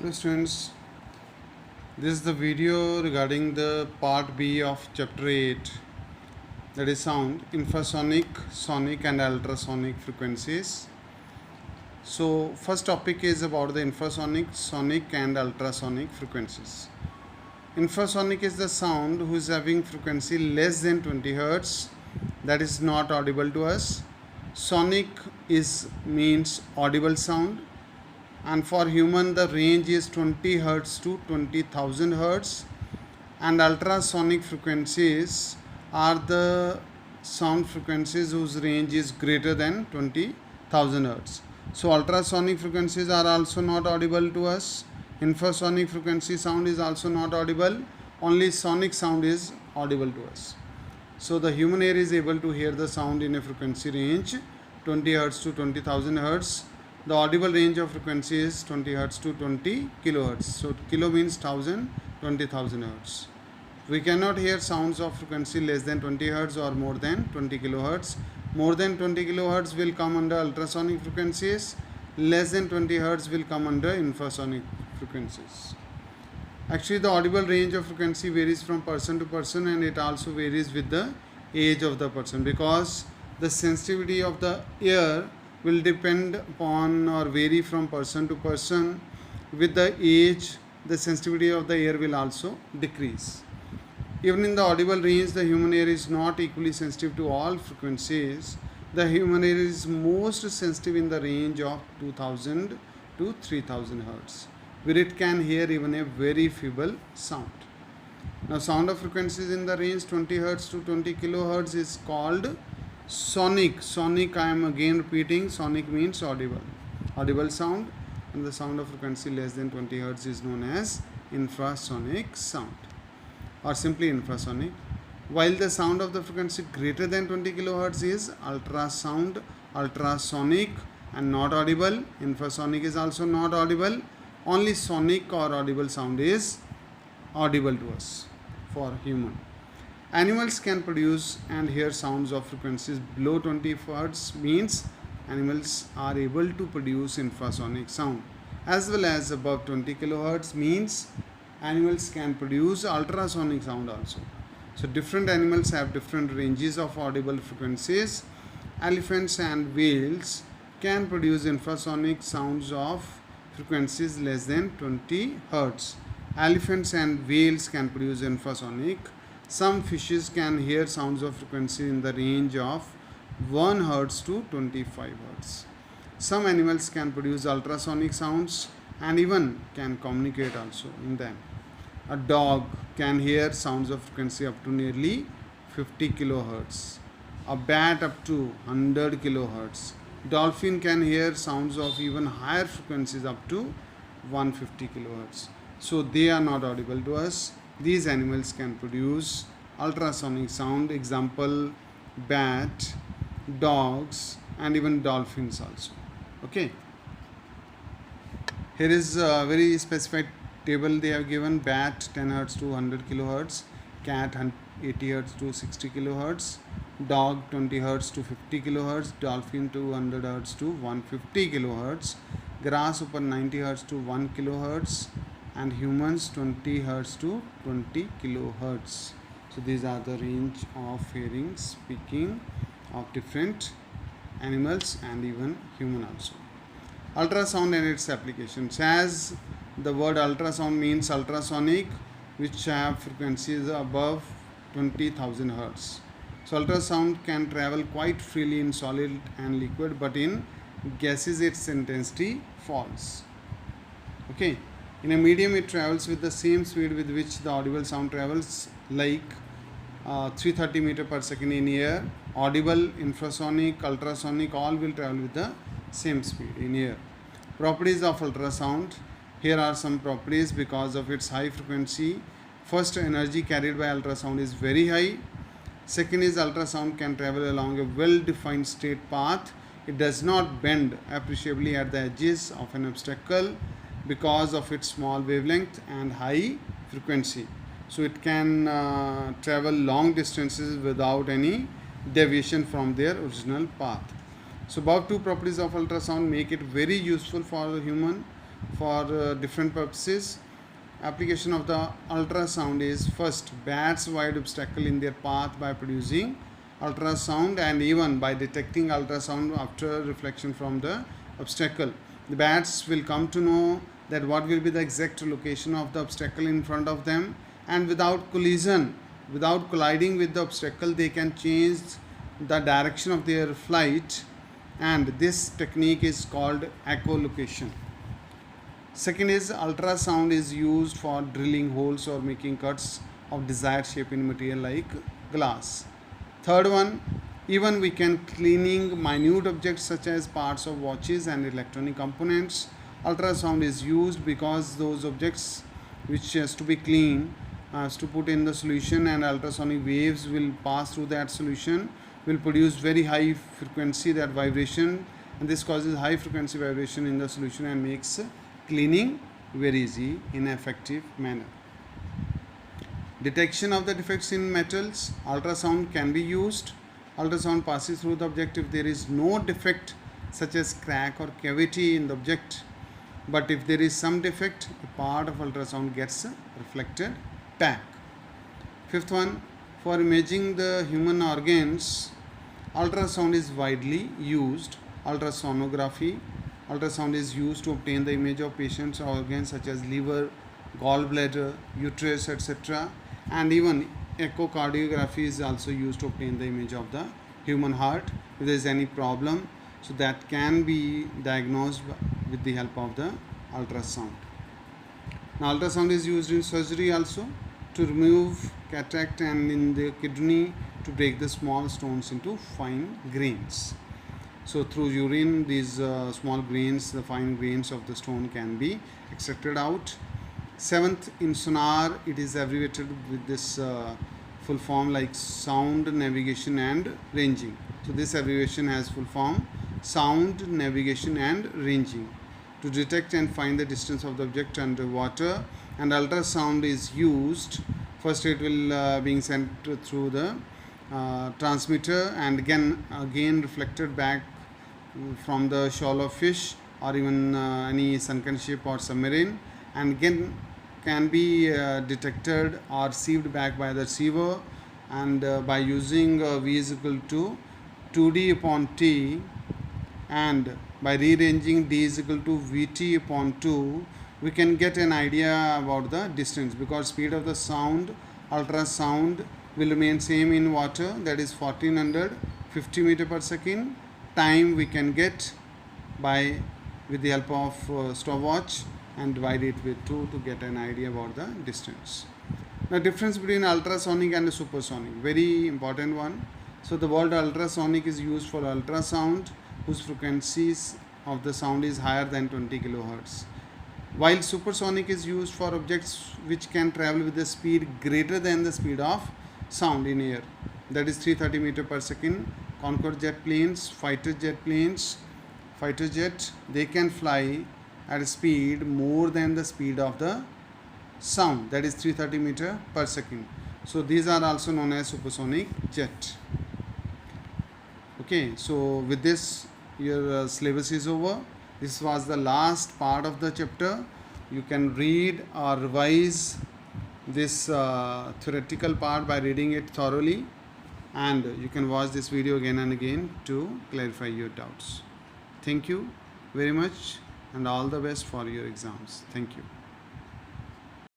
Hello students, this is the video regarding the part B of chapter 8, that is sound, infrasonic, sonic and ultrasonic frequencies. So first topic is about the infrasonic, sonic and ultrasonic frequencies. Infrasonic is the sound who is having frequency less than 20 Hz, that is not audible to us. Sonic means audible sound, and for human the range is 20 Hz to 20,000 Hz, and ultrasonic frequencies are the sound frequencies whose range is greater than 20,000 Hz. So ultrasonic frequencies are also not audible to us. Infrasonic frequency sound is also not audible. Only sonic sound is audible to us. So the human ear is able to hear the sound in a frequency range 20 Hz to 20,000 Hz. The audible range of frequency is 20 Hz to 20 kilohertz. So kilo means 1000, 20,000 Hz. We cannot hear sounds of frequency less than 20 Hz or more than 20 kilohertz. More than 20 kilohertz will come under ultrasonic frequencies. Less than 20 Hz will come under infrasonic frequencies. Actually, the audible range of frequency varies from person to person, and it also varies with the age of the person, because the sensitivity of the ear will depend upon or vary from person to person. With the age, the sensitivity of the ear will also decrease. Even in the audible range, the human ear is not equally sensitive to all frequencies. The human ear is most sensitive in the range of 2000 to 3000 Hz, where it can hear even a very feeble sound. Now, sound of frequencies in the range 20 Hz to 20 kilohertz is called sonic. Sonic, I am again repeating, sonic means audible sound, and the sound of frequency less than 20 Hz is known as infrasonic sound, or simply infrasonic, while the sound of the frequency greater than 20 kilohertz is ultrasound, ultrasonic and not audible. Infrasonic is also not audible. Only sonic or audible sound is audible to us for human. Animals can produce and hear sounds of frequencies below 20 Hz, means animals are able to produce infrasonic sound, as well as above 20 kilohertz means animals can produce ultrasonic sound also. So different animals have different ranges of audible frequencies. Elephants and whales can produce infrasonic sounds of frequencies less than 20 Hz. Elephants and whales can produce infrasonic. Some fishes can hear sounds of frequency in the range of 1 Hz to 25 Hz. Some animals can produce ultrasonic sounds and even can communicate also in them. A dog can hear sounds of frequency up to nearly 50 kilohertz. A bat up to 100 kilohertz. Dolphin can hear sounds of even higher frequencies up to 150 kilohertz. So they are not audible to us. These animals can produce ultrasonic sound. Example, bat, dogs and even dolphins also. Okay. Here is a very specified table they have given. Bat 10 Hz to 100 kilohertz, cat 80 Hz to 60 kilohertz, dog 20 Hz to 50 kilohertz, dolphin 200 Hz to 150 kilohertz, grasshopper 90 Hz to 1 kilohertz, and humans 20 Hz to 20 kilohertz. So these are the range of hearing, speaking of different animals and even human also. Ultrasound and its applications. As the word ultrasound means ultrasonic, which have frequencies above 20,000 Hz. So ultrasound can travel quite freely in solid and liquid, but in gases its intensity falls. Okay. In a medium, it travels with the same speed with which the audible sound travels, like 330 meter per second in air. Audible, infrasonic, ultrasonic, all will travel with the same speed in air. Properties of ultrasound. Here are some properties because of its high frequency. First, energy carried by ultrasound is very high. Second is ultrasound can travel along a well-defined straight path. It does not bend appreciably at the edges of an obstacle because of its small wavelength and high frequency. So it can travel long distances without any deviation from their original path. So above two properties of ultrasound make it very useful for the human. for different purposes. Application of the ultrasound is: first, bats avoid obstacle in their path by producing ultrasound and even by detecting ultrasound after reflection from the obstacle. The bats will come to know that what will be the exact location of the obstacle in front of them, and without collision, without colliding with the obstacle, they can change the direction of their flight, and this technique is called echolocation. Second is ultrasound is used for drilling holes or making cuts of desired shape in material like glass. Third one, even we can cleaning minute objects such as parts of watches and electronic components. Ultrasound is used because those objects which has to be cleaned has to put in the solution, and ultrasonic waves will pass through that solution, will produce very high frequency, that vibration, and this causes high frequency vibration in the solution and makes cleaning very easy in an effective manner. Detection of the defects in metals. Ultrasound can be used. Ultrasound passes through the object if there is no defect such as crack or cavity in the object, but if there is some defect, a part of ultrasound gets reflected back. Fifth one, for imaging the human organs, ultrasound is widely used. Ultrasonography. Ultrasound is used to obtain the image of patient's organs such as liver, gallbladder, uterus, etc. And even echocardiography is also used to obtain the image of the human heart if there is any problem. So that can be diagnosed with the help of the ultrasound. Now ultrasound is used in surgery also to remove cataract and in the kidney to break the small stones into fine grains. So through urine, these small grains, the fine grains of the stone can be extracted out. Seventh, in sonar, it is abbreviated with this full form like sound, navigation and ranging. So this abbreviation has full form sound, navigation and ranging to detect and find the distance of the object underwater. And ultrasound is used. First it will being sent through the transmitter and again reflected back from the shoal of fish or even any sunken ship or submarine, and again can be detected or received back by the receiver, and by using V is equal to 2D upon T, and by rearranging D is equal to Vt upon 2, we can get an idea about the distance, because speed of the sound, ultrasound, will remain same in water, that is 1450 meter per second. Time we can get by with the help of stopwatch and divide it with 2 to get an idea about the distance. Now difference between ultrasonic and supersonic, very important one. So the word ultrasonic is used for ultrasound whose frequencies of the sound is higher than 20 kilohertz, while supersonic is used for objects which can travel with a speed greater than the speed of sound in air, that is 330 meter per second. Concorde jet planes, fighter jet planes, fighter jet, they can fly at a speed more than the speed of the sound, that is 330 meter per second. So these are also known as supersonic jet. Okay, so with this your syllabus is over. This was the last part of the chapter. You can read or revise this theoretical part by reading it thoroughly, and you can watch this video again and again to clarify your doubts. Thank you very much and all the best for your exams. Thank you.